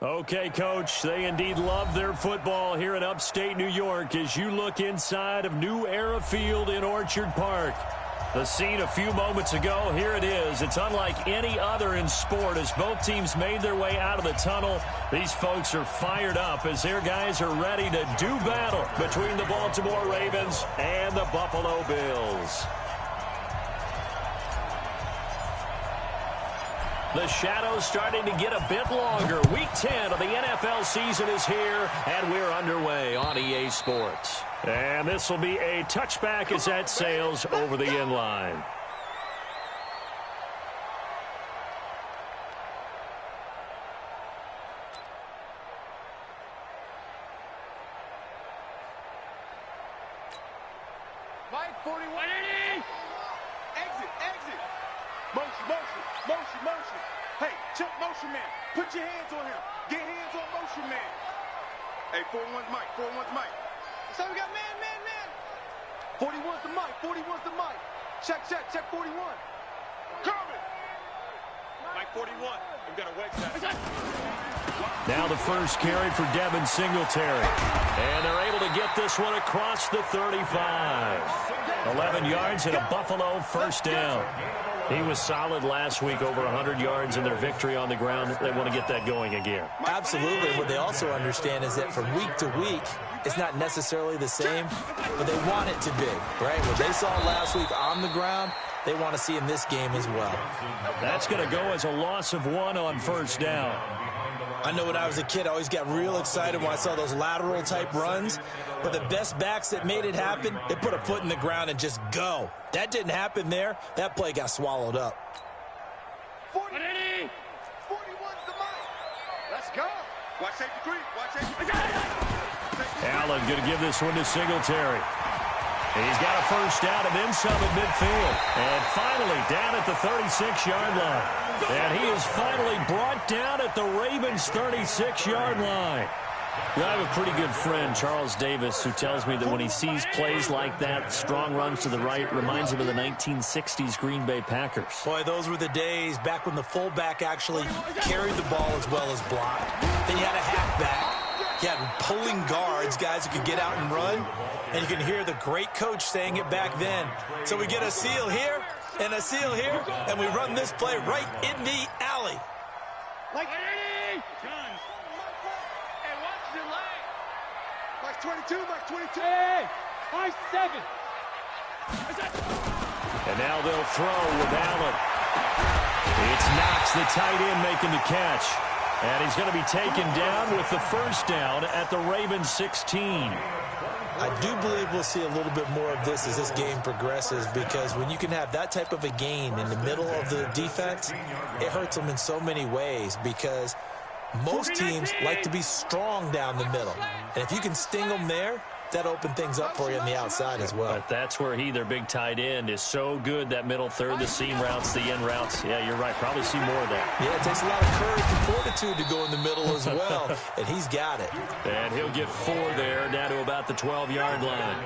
Okay, Coach, they indeed love their football here in upstate New York as you look inside of New Era Field in Orchard Park. The scene a few moments ago, here it is. It's unlike any other in sport as both teams made their way out of the tunnel. These folks are fired up as their guys are ready to do battle between the Baltimore Ravens and the Buffalo Bills. The shadow's starting to get a bit longer. Week 10 of the NFL season is here, and we're underway on EA Sports. And this will be a touchback as that sails over the end line. Mike, 41. Exit, exit. Motion, motion, motion, motion. Hey, check motion man. Put your hands on him. Get hands on motion man. Hey, 41's Mike, 41's Mike. So we got man. 41's the Mike, 41's the Mike. Check 41. Coming. Mike 41. We've got a wedge that. Now the first carry for Devin Singletary. And they're able to get this one across the 35. 11 yards and a Buffalo first down. He was solid last week, over 100 yards in their victory on the ground. They want to get that going again. Absolutely. What they also understand is that from week to week, it's not necessarily the same, but they want it to be, right? What they saw last week on the ground, they want to see in this game as well. That's going to go as a loss of 1 on first down. I know when I was a kid, I always got real excited when I saw those lateral-type runs. But the best backs that made it happen, they put a foot in the ground and just go. That didn't happen there. That play got swallowed up. 40. 41's the Mike. Let's go. Watch safety creep. Watch safety creep. Allen going to give this one to Singletary. He's got a first down and then some at midfield. And finally down at the 36-yard line. And he is finally brought down at the Ravens' 36-yard line. I have a pretty good friend, Charles Davis, who tells me that when he sees plays like that, strong runs to the right, reminds him of the 1960s Green Bay Packers. Boy, those were the days back when the fullback actually carried the ball as well as blocked. Then you had a halfback. You had pulling guards, guys who could get out and run. And you can hear the great coach saying it back then. So we get a seal here and a seal here, and we run this play right in the alley. Like, hey, watch the line. Mike 22, Mike 22. Hey, Mike 7. And now they'll throw with Allen. It's Knox, the tight end, making the catch. And he's going to be taken down with the first down at the Ravens 16. I do believe we'll see a little bit more of this as this game progresses, because when you can have that type of a gain in the middle of the defense, it hurts them in so many ways, because most teams like to be strong down the middle. And if you can sting them there, that opens things up for you on the outside as well. But that's where their big tight end, is so good, that middle third, the seam routes, the end routes. Yeah, you're right. Probably see more of that. Yeah, it takes a lot of courage and fortitude to go in the middle as well, and he's got it. And he'll get 4 there, down to about the 12-yard line.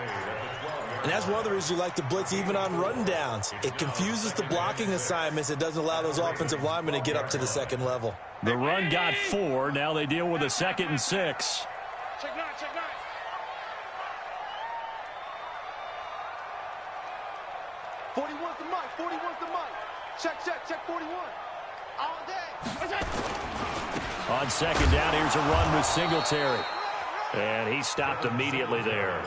And that's one of the reasons you like to blitz even on rundowns. It confuses the blocking assignments. It doesn't allow those offensive linemen to get up to the second level. The run got 4. Now they deal with a 2nd and 6. Check 9, check 9. 41's the Mike, 41's the Mike. Check 41. All day. On second down, here's a run with Singletary. And he stopped immediately there.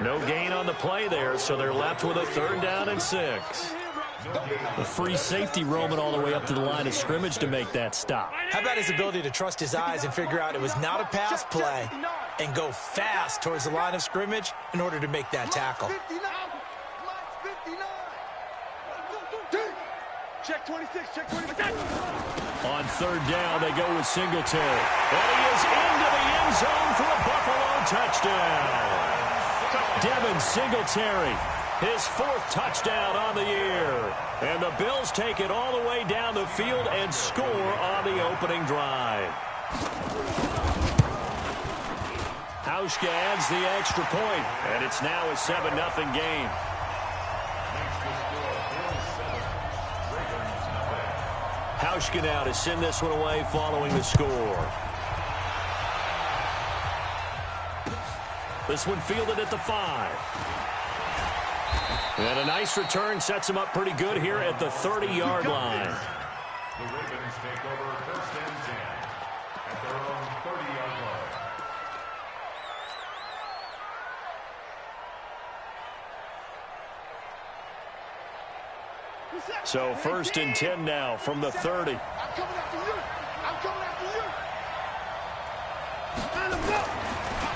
No gain on the play there, so they're left with a 3rd down and 6. The free safety roaming all the way up to the line of scrimmage to make that stop. How about his ability to trust his eyes and figure out it was not a pass play and go fast towards the line of scrimmage in order to make that tackle. 59. Check 26, check 26. On 3rd down, they go with Singletary. And he is into the end zone for a Buffalo touchdown. Devin Singletary, his 4th touchdown on the year. And the Bills take it all the way down the field and score on the opening drive. Hauschka adds the extra point, and it's now a 7-0 game. Hauschka now to send this one away following the score. This one fielded at the 5. And a nice return sets him up pretty good here at the 30-yard line. The Ravens take over 1st and 10 at their own 30-yard line. So 1st and 10 now from the 30. I'm coming after you. I'm coming after you.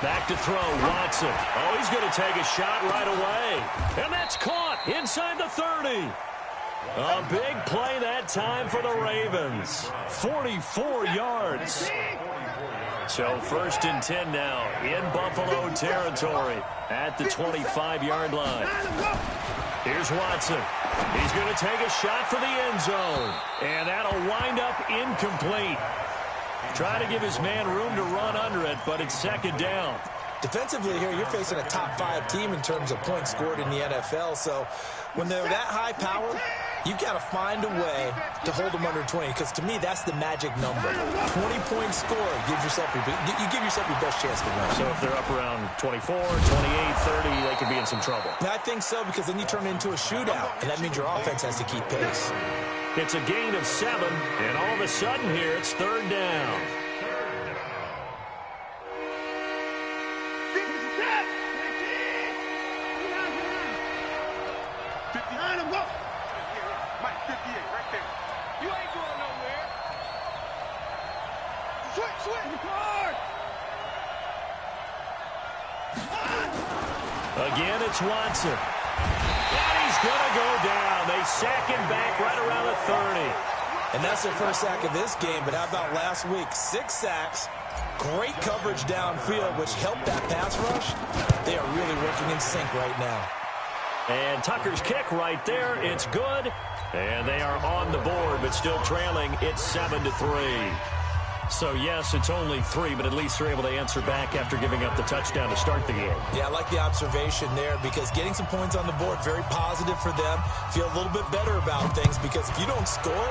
Back to throw, Watson. Oh, he's going to take a shot right away. And that's caught inside the 30. A big play that time for the Ravens. 44 yards. So 1st and 10 now in Buffalo territory at the 25-yard line. Here's Watson. He's going to take a shot for the end zone. And that'll wind up incomplete. Try to give his man room to run under it, but it's 2nd down. Defensively here, you're facing a top 5 team in terms of points scored in the NFL. So when they're that high power, you've got to find a way to hold them under 20, because to me, that's the magic number. 20 points scored, you give yourself your best chance to win. So if they're up around 24, 28, 30, they could be in some trouble. I think so, because then you turn it into a shootout, and that means your offense has to keep pace. It's a gain of 7, and all of a sudden here, it's 3rd down. Mike, 58, right there. You ain't going nowhere. Switch. Again, it's Watson. And he's going to go down. They sack him back right around the 30. And that's their first sack of this game, but how about last week? 6 sacks, great coverage downfield, which helped that pass rush. They are really working in sync right now. And Tucker's kick right there. It's good. And they are on the board, but still trailing. It's 7-3. So, yes, it's only 3, but at least they're able to answer back after giving up the touchdown to start the game. Yeah, I like the observation there, because getting some points on the board, very positive for them. Feel a little bit better about things, because if you don't score,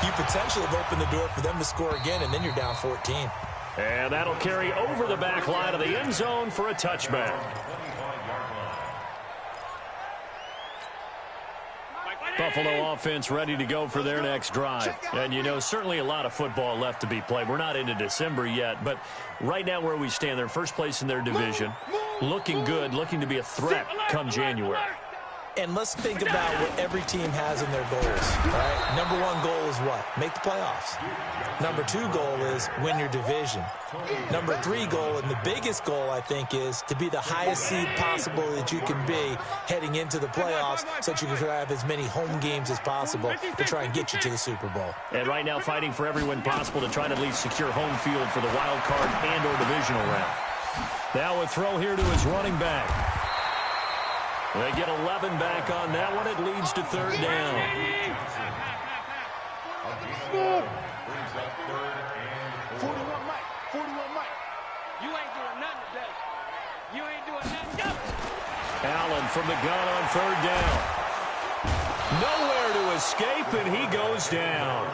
you potentially have opened the door for them to score again, and then you're down 14. And that'll carry over the back line of the end zone for a touchback. Buffalo offense ready to go for their next drive. And, you know, certainly a lot of football left to be played. We're not into December yet, but right now where we stand, they're first place in their division. Looking good, looking to be a threat come January. And let's think about what every team has in their goals, right? Number 1 goal is what? Make the playoffs. Number 2 goal is win your division. Number 3 goal, and the biggest goal, I think, is to be the highest seed possible that you can be heading into the playoffs, so that you can have as many home games as possible to try and get you to the Super Bowl. And right now fighting for every win possible to try to at least secure home field for the wild card and or divisional round. Now a throw here to his running back. They get 11 back on that one. It leads to 3rd down. You ain't doing nothing today. You ain't doing nothing. Allen from the gun on 3rd down. Nowhere to escape, and he goes down.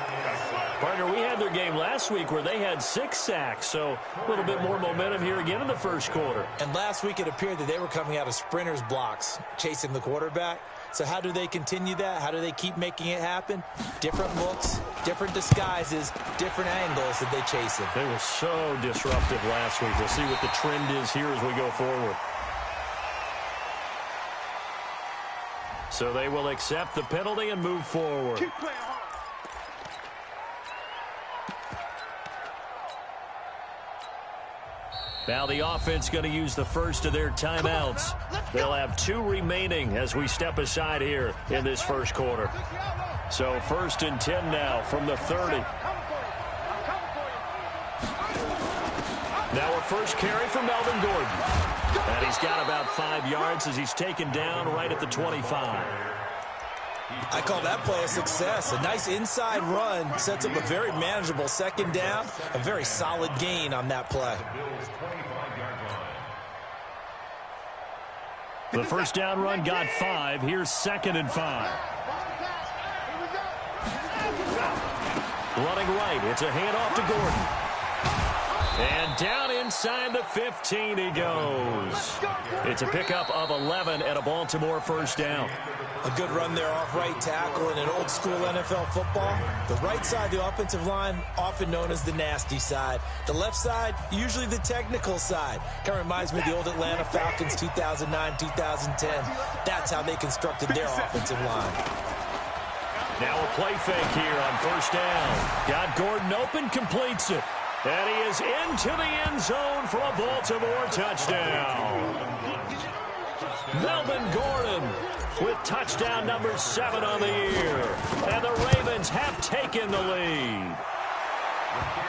Partner, we had their game last week where they had 6 sacks, so a little bit more momentum here again in the first quarter. And last week it appeared that they were coming out of sprinters blocks, chasing the quarterback. So how do they continue that? How do they keep making it happen? Different looks, different disguises, different angles that they chase it. They were so disruptive last week. We'll see what the trend is here as we go forward. So they will accept the penalty and move forward. Keep playing hard. Now the offense going to use the first of their timeouts. They'll have 2 remaining as we step aside here in this first quarter. So 1st and 10 now from the 30. Now a first carry from Melvin Gordon. And he's got about 5 yards as he's taken down right at the 25. I call that play a success. A nice inside run sets up a very manageable 2nd down. A very solid gain on that play. The first down run got 5. Here's 2nd and 5. Running right. It's a handoff to Gordon. And down inside the 15 he goes. It's a pickup of 11 and a Baltimore first down. A good run there off right tackle in an old school NFL football. The right side, the offensive line, often known as the nasty side. The left side, usually the technical side. Kind of reminds me of the old Atlanta Falcons 2009, 2010. That's how they constructed their offensive line. Now a play fake here on first down. Got Gordon open, completes it. And he is into the end zone for a Baltimore touchdown. Melvin Gordon with touchdown number 7 on the year. And the Ravens have taken the lead.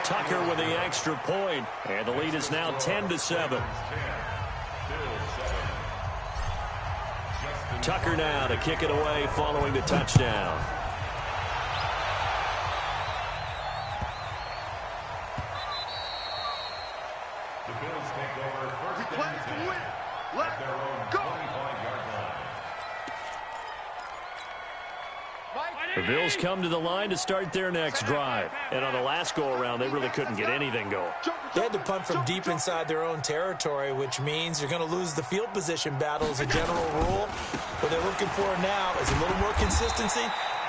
Tucker with the extra point, and the lead is now 10-7. Tucker now to kick it away following the touchdown. The Bills come to the line to start their next drive. And on the last go-around, they really couldn't get anything going. They had to punt from deep inside their own territory, which means you're going to lose the field position battle as a general rule. What they're looking for now is a little more consistency,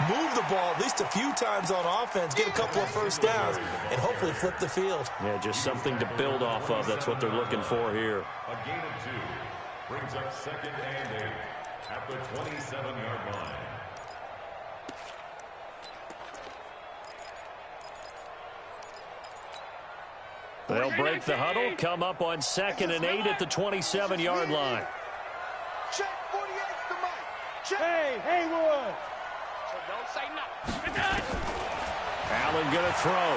move the ball at least a few times on offense, get a couple of first downs, and hopefully flip the field. Yeah, just something to build off of. That's what they're looking for here. A gain of 2 brings up 2nd and 8 at the 27-yard line. They'll break the huddle, come up on 2nd and 8 at the 27-yard line. Check 48's the mic. Check. Hey, Haywood. So don't say nothing. Allen going to throw.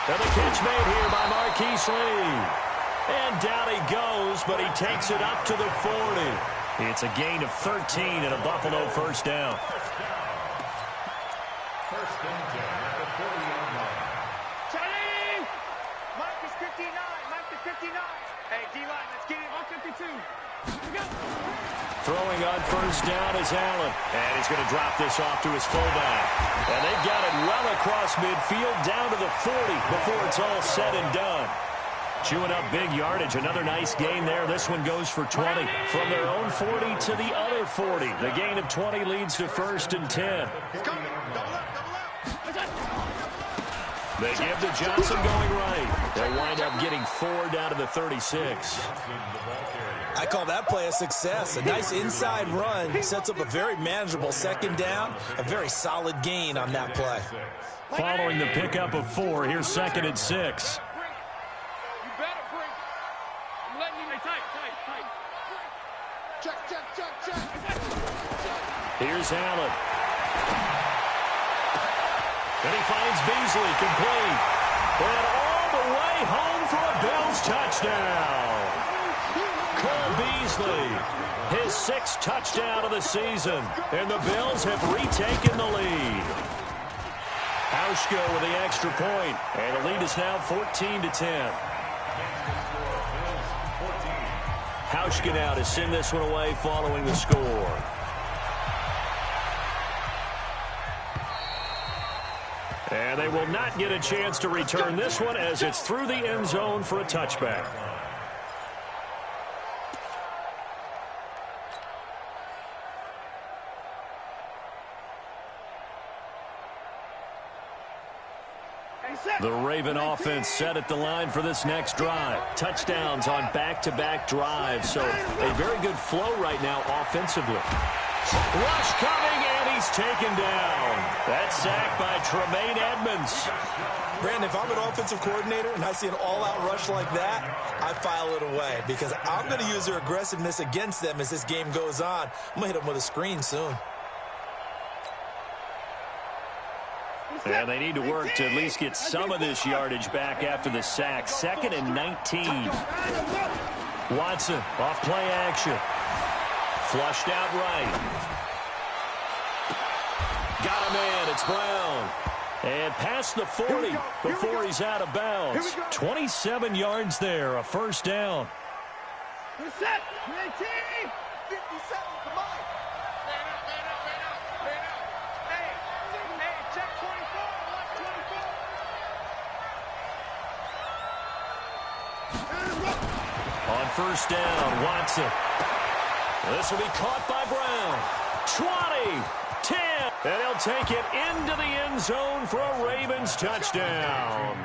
And the catch made here by Marquise Lee. And down he goes, but he takes it up to the 40. It's a gain of 13 and a Buffalo first down. First and 10 at the 40-yard line. Mike is 59. Mike is 59. Hey, D-line, let's get him on 52. Throwing on first down is Allen. And he's going to drop this off to his fullback. And they've got it well across midfield down to the 40 before it's all said and done. Chewing up big yardage. Another nice gain there. This one goes for 20. From their own 40 to the other 40. The gain of 20 leads to first and 10. They give to Johnson going right. They'll wind up getting 4 down to the 36. I call that play a success. A nice inside run sets up a very manageable second down. A very solid gain on that play. Following the pickup of 4, here's 2nd and 6. You better bring. I'm letting you tight. Check. Here's Allen. And he finds Beasley complete. And all the way home for a Bills touchdown. Cole Beasley, his 6th touchdown of the season. And the Bills have retaken the lead. Hauschka with the extra point. And the lead is now 14-10. Hauschka now to send this one away following the score. And they will not get a chance to return this one as it's through the end zone for a touchback. The Raven offense set at the line for this next drive. Touchdowns on back-to-back drives, so a very good flow right now offensively. Rush coming, and he's taken down. That sack by Tremaine Edmonds. Brandon, if I'm an offensive coordinator and I see an all-out rush like that, I file it away because I'm going to use their aggressiveness against them as this game goes on. I'm going to hit them with a screen soon. And they need to work to at least get some of this yardage back after the sack. 2nd and 19. Watson off play action. Flushed out right. Got a man. It's Brown. And past the 40 before he's out of bounds. 27 yards there. A first down. Set. 19. 57. Come on. Hey, check 24. Watch 24. On first down, Watson. This will be caught by Brown. 20, 10, and he'll take it into the end zone for a Ravens touchdown.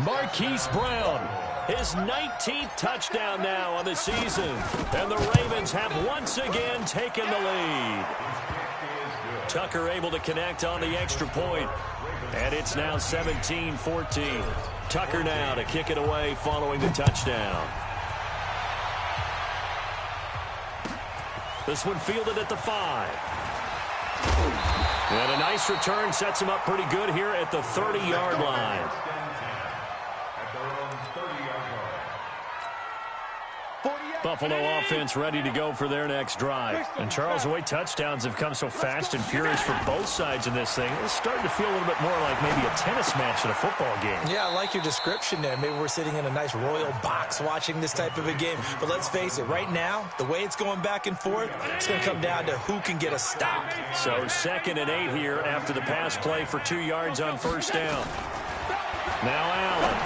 Marquise Brown, his 19th touchdown now on the season, and the Ravens have once again taken the lead. Tucker able to connect on the extra point, and it's now 17-14. Tucker now to kick it away following the touchdown. This one fielded at the 5. And a nice return sets him up pretty good here at the 30-yard line. Buffalo offense ready to go for their next drive. And Charles, the way touchdowns have come so fast and furious for both sides in this thing, it's starting to feel a little bit more like maybe a tennis match at a football game. Yeah, I like your description there. Maybe we're sitting in a nice royal box watching this type of a game. But let's face it, right now, the way it's going back and forth, it's going to come down to who can get a stop. So 2nd and 8 here after the pass play for 2 yards on first down. Now Allen.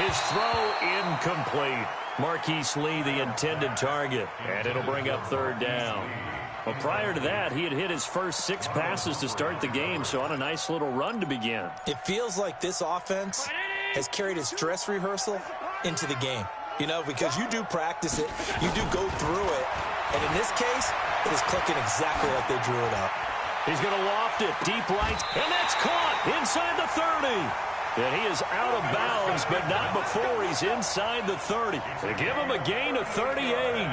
His throw incomplete. Marquise Lee, the intended target, and it'll bring up 3rd down. Well, prior to that, he had hit his first 6 passes to start the game, so on a nice little run to begin. It feels like this offense has carried its dress rehearsal into the game. You know, because you do practice it, you do go through it, and in this case, it is clicking exactly like they drew it up. He's going to loft it deep right, and that's caught inside the 30. And he is out of bounds, but not before he's inside the 30. To give him a gain of 38.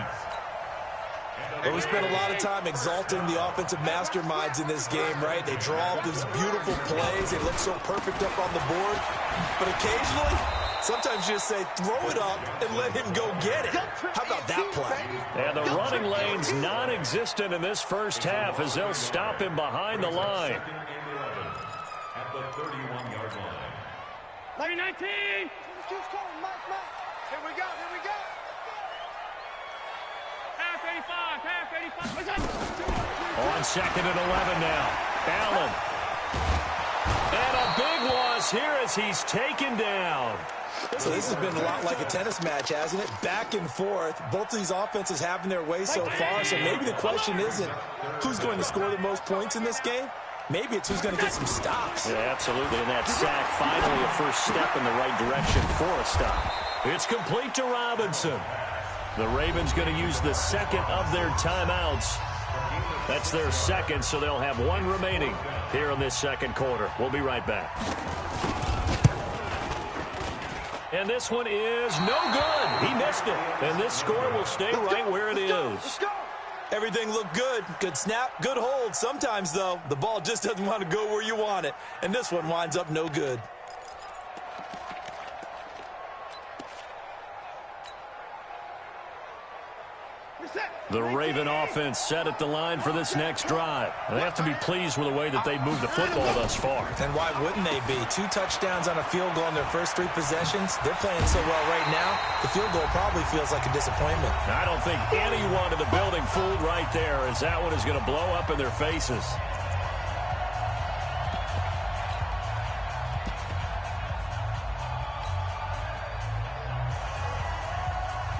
Well, we spent a lot of time exalting the offensive masterminds in this game, right? They draw up these beautiful plays. They look so perfect up on the board. But occasionally, sometimes you just say, throw it up and let him go get it. How about that play? And the running lane's non-existent in this first half as they'll stop him behind the line. At the 31-yard line. 19. Here we go. Half 85. On 2nd and 11 now. Allen. And a big loss here as he's taken down. So this has been a lot like a tennis match, hasn't it? Back and forth. Both of these offenses having their way so far. So maybe the question isn't who's going to score the most points in this game. Maybe it's who's going to get some stops. Yeah, absolutely. And that sack, finally a first step in the right direction for a stop. It's complete to Robinson. The Ravens going to use the 2nd of their timeouts. That's their 2nd, so they'll have 1 remaining here in this 2nd quarter. We'll be right back. And this one is no good. He missed it. And this score will stay right where it is. Everything looked good. Good snap, good hold. Sometimes, though, the ball just doesn't want to go where you want it. And this one winds up no good. The Raven offense set at the line for this next drive. They have to be pleased with the way that they've moved the football thus far. And why wouldn't they be? 2 touchdowns on a field goal in their first 3 possessions. They're playing so well right now, the field goal probably feels like a disappointment. I don't think anyone in the building fooled right there, as that one is going to blow up in their faces.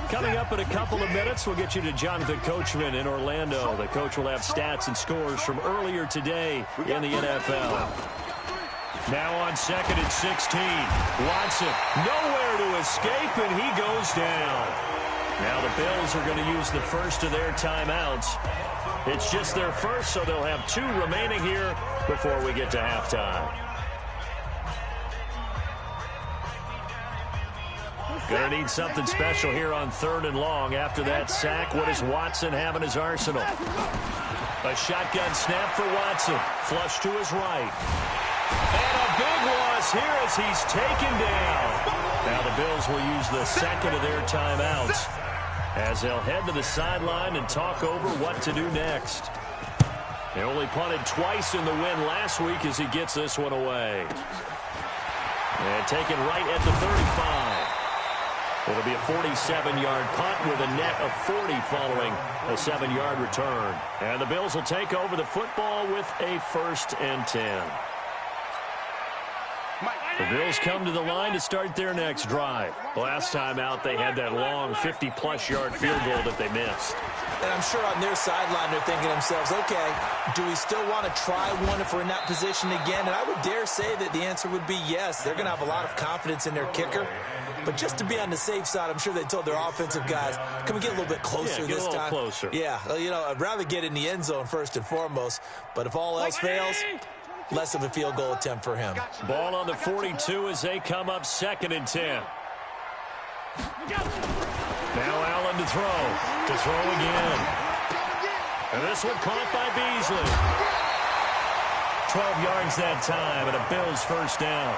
Coming up in a couple of minutes, we'll get you to Jonathan Coachman in Orlando. The coach will have stats and scores from earlier today in the NFL. Now on 2nd and 16. Watson nowhere to escape, and he goes down. Now the Bills are going to use the first of their timeouts. It's just their first, so they'll have 2 remaining here before we get to halftime. Going to need something special here on 3rd and long. After that sack, what does Watson have in his arsenal? A shotgun snap for Watson. Flush to his right. And a big loss here as he's taken down. Now the Bills will use the 2nd of their timeouts as they'll head to the sideline and talk over what to do next. They only punted twice in the win last week as he gets this one away. And taken right at the 35. It'll be a 47-yard punt with a net of 40 following a 7-yard return. And the Bills will take over the football with a 1st and 10. Mike. The Bills come to the line to start their next drive. Last time out, they had that long 50-plus yard field goal that they missed. And I'm sure on their sideline they're thinking to themselves, okay, do we still want to try one if we're in that position again? And I would dare say that the answer would be yes. They're going to have a lot of confidence in their kicker. But just to be on the safe side, I'm sure they told their offensive guys, can we get a little bit closer this time? Closer. Yeah, you know, I'd rather get in the end zone first and foremost. But if all else fails, less of a field goal attempt for him. Ball on the 42 as they come up 2nd and 10. Now Allen to throw again. And this one caught by Beasley. 12 yards that time and a Bills first down.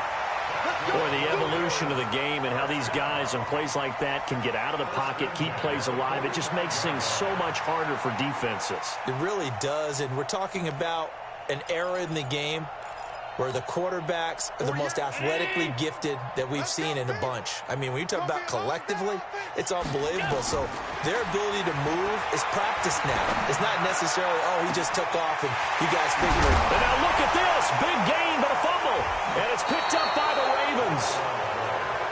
Boy, the evolution of the game and how these guys on plays like that can get out of the pocket, keep plays alive, it just makes things so much harder for defenses. It really does, and we're talking about an era in the game where the quarterbacks are the most athletically gifted that we've seen in a bunch. I mean, when you talk about collectively, it's unbelievable. So their ability to move is practiced now. It's not necessarily, oh, he just took off and you guys figured. And now look at this. Big gain, but a fumble. And it's picked up by the Ravens.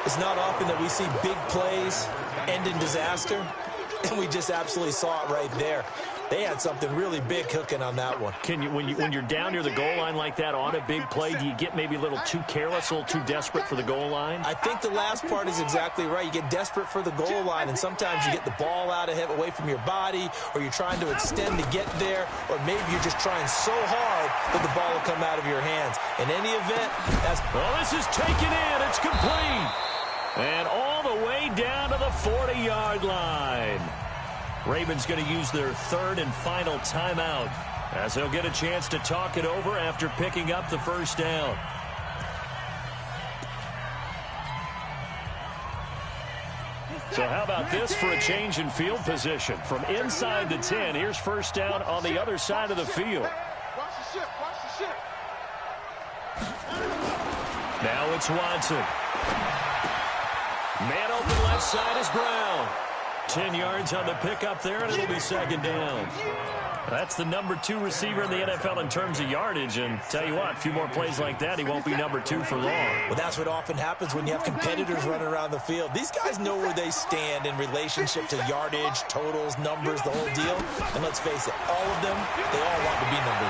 It's not often that we see big plays end in disaster, and we just absolutely saw it right there. They had something really big cooking on that one. Can you, when you're down near the goal line like that on a big play, do you get maybe a little too careless, a little too desperate for the goal line? I think the last part is exactly right. You get desperate for the goal line, and sometimes you get the ball out of it, away from your body, or you're trying to extend to get there, or maybe you're just trying so hard that the ball will come out of your hands. In any event, that's... Well, this is taken in. It's complete. And all the way down to the 40-yard line. Ravens going to use their 3rd and final timeout as they'll get a chance to talk it over after picking up the first down. So how about this for a change in field position? From inside the 10, here's first down on the other side of the field. Watch the ship, watch the ship. Now it's Watson. Man open left side is Brown. 10 yards on the pickup there, and it'll be 2nd down. That's the number 2 receiver in the NFL in terms of yardage, and tell you what, a few more plays like that, he won't be number 2 for long. Well, that's what often happens when you have competitors running around the field. These guys know where they stand in relationship to yardage, totals, numbers, the whole deal. And let's face it, all of them, they all want to be number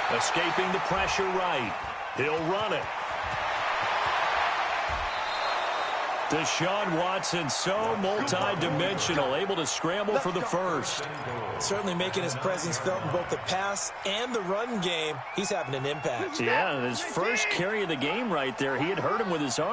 1. Escaping the pressure right. He'll run it. Deshaun Watson, so multi-dimensional, able to scramble for the first. Certainly making his presence felt in both the pass and the run game. He's having an impact. Yeah, his first carry of the game right there, he had hurt him with his arm.